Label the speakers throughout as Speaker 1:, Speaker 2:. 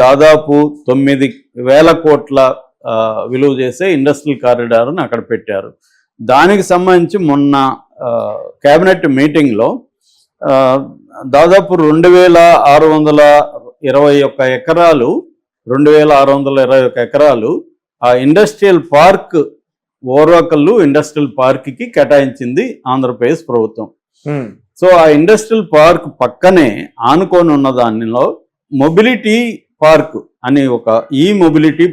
Speaker 1: దాదాపు 9,000 కోట్ల విలువ చేసే ఇండస్ట్రియల్ కారిడార్ని అక్కడ పెట్టారు. దానికి సంబంధించి మొన్న కేబినెట్ మీటింగ్లో దాదాపు 2,621 ఎకరాలు 2,621 ఎకరాలు ఆ ఇండస్ట్రియల్ పార్క్ ఓర్వకల్లు ఇండస్ట్రియల్ పార్క్కి కేటాయించింది ఆంధ్రప్రదేశ్ ప్రభుత్వం. సో ఆ ఇండస్ట్రియల్ పార్క్ పక్కనే ఆనుకొని ఉన్న దానిలో మొబిలిటీ పార్క్ అని ఒక ఈ మొబిలిటీ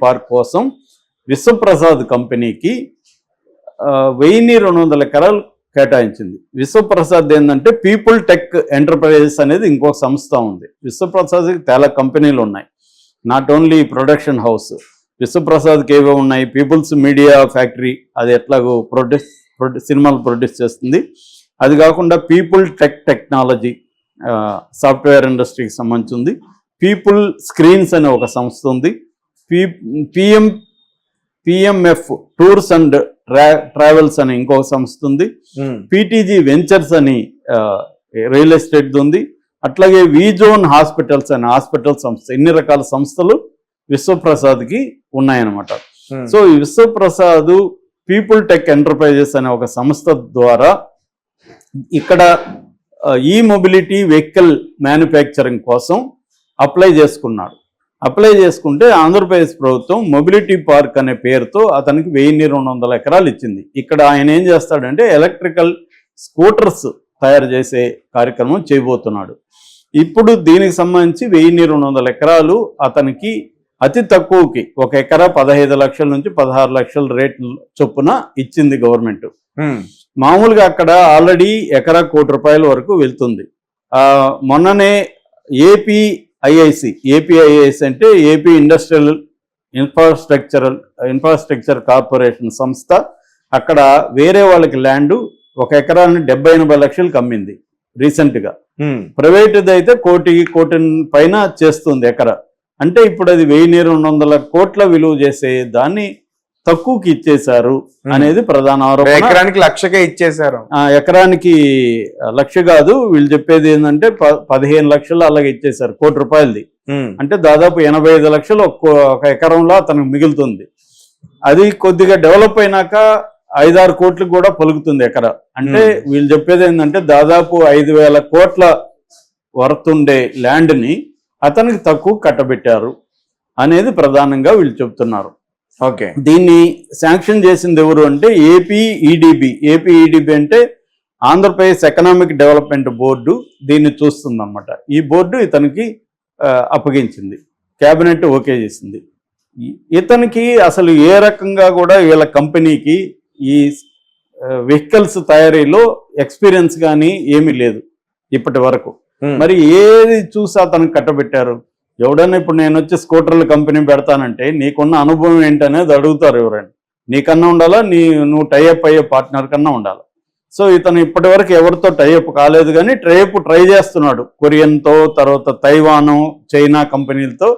Speaker 1: పార్క్ కోసం విశ్వప్రసాద్ కంపెనీకి 1,200 ఎకరాలు కేటాయించింది. విశ్వప్రసాద్ ఏంటంటే పీపుల్ టెక్ ఎంటర్ప్రైజెస్ అనేది ఇంకొక సంస్థ ఉంది. విశ్వప్రసాద్కి చాలా కంపెనీలు ఉన్నాయి, నాట్ ఓన్లీ ప్రొడక్షన్ హౌస్. విశ్వప్రసాద్కి ఏవో ఉన్నాయి, పీపుల్స్ మీడియా ఫ్యాక్టరీ అది ఎట్లాగో సినిమాలు ప్రొడ్యూస్ చేస్తుంది. అది కాకుండా పీపుల్ టెక్నాలజీ సాఫ్ట్వేర్ ఇండస్ట్రీకి సంబంధించి ఉంది. పీపుల్ స్క్రీన్స్ అనే ఒక సంస్థ ఉంది. పిఎంఎఫ్ టూర్స్ అండ్ ట్రావెల్స్ అని ఇంకొక సంస్థ ఉంది. పీటీజీ వెంచర్స్ అని రియల్ ఎస్టేట్ ఉంది. అట్లాగే విజోన్ హాస్పిటల్స్ అనే హాస్పిటల్ సంస్థ. ఇన్ని రకాల సంస్థలు విశ్వప్రసాద్కి ఉన్నాయన్నమాట. సో ఈ విశ్వప్రసాద్ పీపుల్ టెక్ ఎంటర్ప్రైజెస్ అనే ఒక సంస్థ ద్వారా ఇక్కడ ఈ మొబిలిటీ వెహికల్ మ్యానుఫ్యాక్చరింగ్ కోసం అప్లై చేసుకుంటే ఆంధ్రప్రదేశ్ ప్రభుత్వం మొబిలిటీ పార్క్ అనే పేరుతో అతనికి 1,200 ఎకరాలు ఇచ్చింది. ఇక్కడ ఆయన ఏం చేస్తాడంటే ఎలక్ట్రికల్ స్కూటర్స్ తయారు చేసే కార్యక్రమం చేయబోతున్నాడు. ఇప్పుడు దీనికి సంబంధించి 1,200 ఎకరాలు అతనికి అతి తక్కువకి 1 ఎకరా 15 లక్షల నుంచి 16 లక్షల రేట్లు చొప్పున ఇచ్చింది గవర్నమెంట్. మామూలుగా అక్కడ ఆల్రెడీ ఎకరా ₹1,00,00,000 వరకు వెళ్తుంది. మొన్ననే ఏపీఐఐసి అంటే ఏపీ ఇండస్ట్రియల్ ఇన్ఫ్రాస్ట్రక్చర్ కార్పొరేషన్ సంస్థ అక్కడ వేరే వాళ్ళకి ల్యాండ్ 1 ఎకరాన్ని 70-80 లక్షలకు అమ్మింది రీసెంట్గా. ప్రైవేటుది అయితే కోటి పైన చేస్తుంది ఎకరా. అంటే ఇప్పుడు అది 1,200 కోట్ల విలువ చేసే దాన్ని తక్కువకి ఇచ్చేశారు అనేది ప్రధాన ఆరోపణ.
Speaker 2: ఎకరానికి 1,00,000కే ఇచ్చేశారు.
Speaker 1: ఎకరానికి 1,00,000 కాదు, వీళ్ళు చెప్పేది ఏంటంటే 15 లక్షలు అలాగే ఇచ్చేశారు, ₹1,00,00,000. అంటే దాదాపు 85 లక్షలు ఒక ఎకరంలో అతనికి మిగులుతుంది. అది కొద్దిగా డెవలప్ అయినాక 5-6 కోట్లకు కూడా పలుకుతుంది ఎకరా. అంటే వీళ్ళు చెప్పేది ఏంటంటే దాదాపు 5,000 కోట్ల వర్త్ ఉండే ల్యాండ్ని అతనికి తక్కువ కట్టబెట్టారు అనేది ప్రధానంగా వీళ్ళు చెప్తున్నారు.
Speaker 2: ఓకే,
Speaker 1: దీన్ని శాంక్షన్ చేసింది ఎవరు అంటే ఏపీఈడిబి అంటే ఆంధ్రప్రదేశ్ ఎకనామిక్ డెవలప్మెంట్ బోర్డు దీన్ని చూస్తుందన్నమాట. ఈ బోర్డు ఇతనికి అప్పగించింది, కేబినెట్ ఓకే చేసింది. ఇతనికి అసలు ఏ రకంగా కూడా వీళ్ళ కంపెనీకి ఈ వెహికల్స్ తయారీలో ఎక్స్పీరియన్స్ కానీ ఏమీ లేదు ఇప్పటి వరకు. మరి ఏది చూసి అతనికి కట్టబెట్టారు? ఎవడన్నా ఇప్పుడు నేను వచ్చి స్కూటర్ల కంపెనీ పెడతానంటే నీకున్న అనుభవం ఏంటనేది అడుగుతారు ఎవరైనా. నీకన్నా ఉండాలా, నువ్వు టైఅప్ అయ్యే పార్ట్నర్ కన్నా ఉండాలి. సో ఇతను ఇప్పటి వరకు ఎవరితో టైఅప్ కాలేదు, కానీ ట్రై చేస్తున్నాడు. కొరియన్తో, తర్వాత తైవాను, చైనా కంపెనీలతో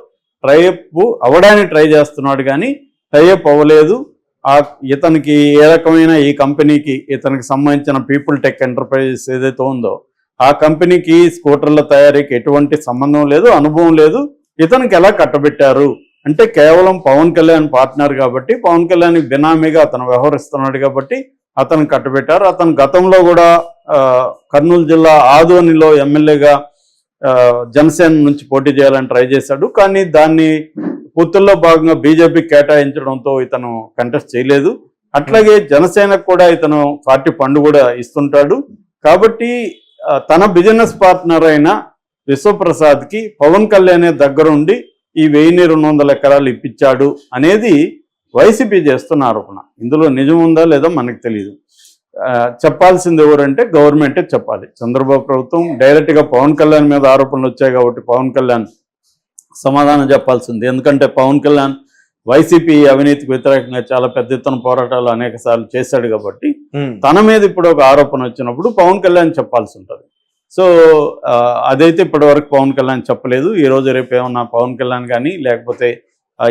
Speaker 1: టైఅప్ అవ్వడానికి ట్రై చేస్తున్నాడు, కానీ టైఅప్ అవ్వలేదు. ఇతనికి ఏ రకమైన ఈ కంపెనీకి ఇతనికి సంబంధించిన పీపుల్ టెక్ ఎంటర్ప్రైజెస్ ఏదైతే ఉందో ఆ కంపెనీకి స్కూటర్ల తయారీకి ఎటువంటి సంబంధం లేదు, అనుభవం లేదు. ఇతనికి ఎలా కట్టబెట్టారు అంటే కేవలం పవన్ కళ్యాణ్ పార్ట్నర్ కాబట్టి, పవన్ కళ్యాణ్ బినామీగా అతను వ్యవహరిస్తున్నాడు కాబట్టి అతను కట్టబెట్టారు. అతను గతంలో కూడా కర్నూలు జిల్లా ఆదోనిలో ఎమ్మెల్యేగా జనసేన నుంచి పోటీ చేయాలని ట్రై చేశాడు, కానీ దాన్ని పొత్తుల్లో భాగంగా బీజేపీ కేటాయించడంతో ఇతను కంటెస్ట్ చేయలేదు. అట్లాగే జనసేనకు కూడా ఇతను పార్టీ ఫండ్ కూడా ఇస్తుంటాడు. కాబట్టి తన బిజినెస్ పార్ట్నర్ అయిన విశ్వప్రసాద్కి పవన్ కళ్యాణ్ దగ్గరుండి ఈ 1,200 ఎకరాలు ఇప్పించాడు అనేది వైసీపీ చేస్తున్న ఆరోపణ. ఇందులో నిజం ఉందా లేదా మనకు తెలియదు. చెప్పాల్సింది ఎవరంటే గవర్నమెంటే చెప్పాలి. చంద్రబాబు ప్రభుత్వం డైరెక్ట్గా పవన్ కళ్యాణ్ మీద ఆరోపణలు వచ్చాయి కాబట్టి పవన్ కళ్యాణ్ సమాధానం చెప్పాల్సింది. ఎందుకంటే పవన్ కళ్యాణ్ వైసీపీ అవినీతికి వ్యతిరేకంగా చాలా పెద్ద ఎత్తున పోరాటాలు అనేక సార్లు చేశాడు కాబట్టి తన మీద ఇప్పుడు ఒక ఆరోపణ వచ్చినప్పుడు పవన్ కళ్యాణ్ చెప్పాల్సి ఉంటుంది. సో అదైతే ఇప్పటి వరకు పవన్ కళ్యాణ్ చెప్పలేదు. ఈరోజు రేపు ఏమన్నా పవన్ కళ్యాణ్ కానీ లేకపోతే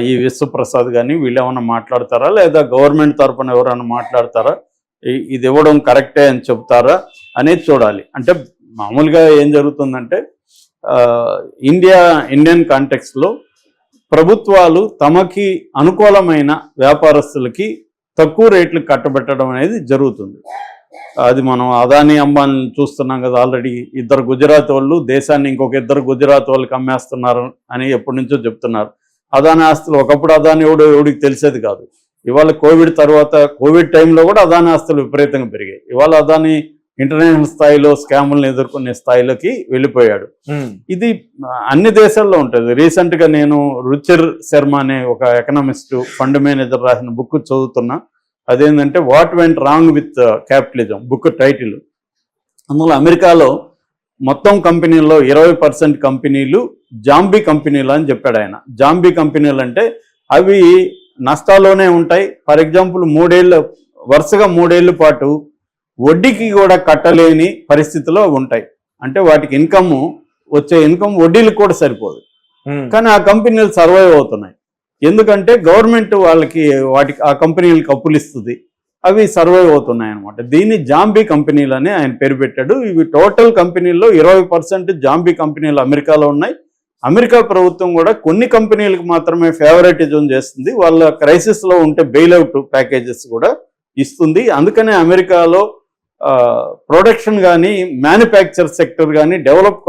Speaker 1: ఈ విశ్వప్రసాద్ కానీ వీళ్ళు ఏమన్నా మాట్లాడతారా, లేదా గవర్నమెంట్ తరఫున ఎవరైనా మాట్లాడతారా, ఇది ఇవ్వడం కరెక్టే అని చెప్తారా అనేది చూడాలి. అంటే మామూలుగా ఏం జరుగుతుందంటే ఇండియన్ కాంటెక్స్లో ప్రభుత్వాలు తమకి అనుకూలమైన వ్యాపారస్తులకి తక్కువ రేట్లు కట్టబెట్టడం అనేది జరుగుతుంది. అది మనం అదానీ అంబానీ చూస్తున్నాం కదా, ఆల్రెడీ ఇద్దరు గుజరాత్ వాళ్ళు దేశాన్ని ఇంకొక ఇద్దరు గుజరాత్ వాళ్ళకి అమ్మేస్తున్నారు అని ఎప్పటి నుంచో చెప్తున్నారు. అదానీ ఆస్తులు ఒకప్పుడు అదానీ ఎవడికి తెలిసేది కాదు. ఇవాళ కోవిడ్ తర్వాత కోవిడ్ టైంలో కూడా అదానీ ఆస్తులు విపరీతంగా పెరిగాయి. ఇవాళ అదానీ ఇంటర్నేషనల్ స్థాయిలో స్కాములను ఎదుర్కొనే స్థాయిలోకి వెళ్ళిపోయాడు. ఇది అన్ని దేశాల్లో ఉంటుంది. రీసెంట్గా నేను రుచిర్ శర్మ అనే ఒక ఎకనామిస్ట్ ఫండ్ మేనేజర్ రాసిన బుక్ చదువుతున్నా. అదేంటంటే what went wrong with capitalism book title. అందులో అమెరికాలో మొత్తం కంపెనీల్లో 20% కంపెనీలు జాంబీ కంపెనీలు అని చెప్పాడు ఆయన. జాంబీ కంపెనీలు అంటే అవి నష్టాల్లోనే ఉంటాయి. ఫర్ ఎగ్జాంపుల్ వరుసగా 3 ఏళ్ల పాటు వడ్డీకి కూడా కట్టలేని పరిస్థితిలో ఉంటాయి. అంటే వాటికి వచ్చే ఇన్కమ్ వడ్డీలకు కూడా సరిపోదు. కానీ ఆ కంపెనీలు సర్వైవ్ అవుతున్నాయి. ఎందుకంటే గవర్నమెంట్ వాటికి ఆ కంపెనీలకు అప్పులు ఇస్తుంది. అవి సర్వైవ్ అవుతున్నాయి అనమాట. దీన్ని జాంబీ కంపెనీలు అని ఆయన పేరు పెట్టాడు. ఇవి టోటల్ కంపెనీల్లో 20% జాంబీ కంపెనీలు అమెరికాలో ఉన్నాయి. అమెరికా ప్రభుత్వం కూడా కొన్ని కంపెనీలకు మాత్రమే ఫేవరెటిజం చేస్తుంది. వాళ్ళ క్రైసిస్లో ఉంటే బెయిల్అవుట్ ప్యాకేజెస్ కూడా ఇస్తుంది. అందుకనే అమెరికాలో ప్రొడక్షన్ కానీ మ్యానుఫ్యాక్చర్ సెక్టర్ కానీ డెవలప్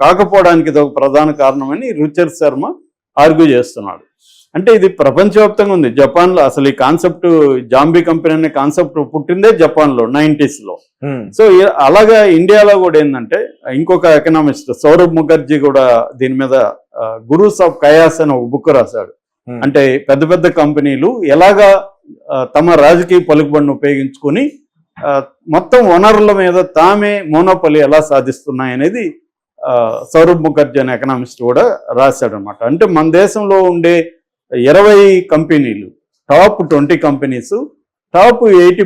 Speaker 1: కాకపోవడానికి ఇదొక ప్రధాన కారణమని రుచిర్ శర్మ ఆర్గ్యూ చేస్తున్నాడు. అంటే ఇది ప్రపంచవ్యాప్తంగా ఉంది. జపాన్లో అసలు ఈ కాన్సెప్ట్ జాంబీ కంపెనీ అనే కాన్సెప్ట్ పుట్టిందే జపాన్లో 90s లో. సో అలాగా ఇండియాలో కూడా ఏంటంటే ఇంకొక ఎకనామిస్ట్ సౌరభ్ ముఖర్జీ కూడా దీని మీద గురూస్ ఆఫ్ కయాస్ అని ఒక బుక్ రాశాడు. అంటే పెద్ద పెద్ద కంపెనీలు ఎలాగా తమ రాజకీయ పలుకుబడిని ఉపయోగించుకొని మొత్తం వనరుల మీద తామే మోనోపలి ఎలా సాధిస్తున్నాయనేది సౌరభ్ ముఖర్జీ అనే ఎకనామిస్ట్ కూడా రాశాడు అనమాట. అంటే మన దేశంలో ఉండే 20 కంపెనీలు టాప్ 20 కంపెనీస్ టాప్ 80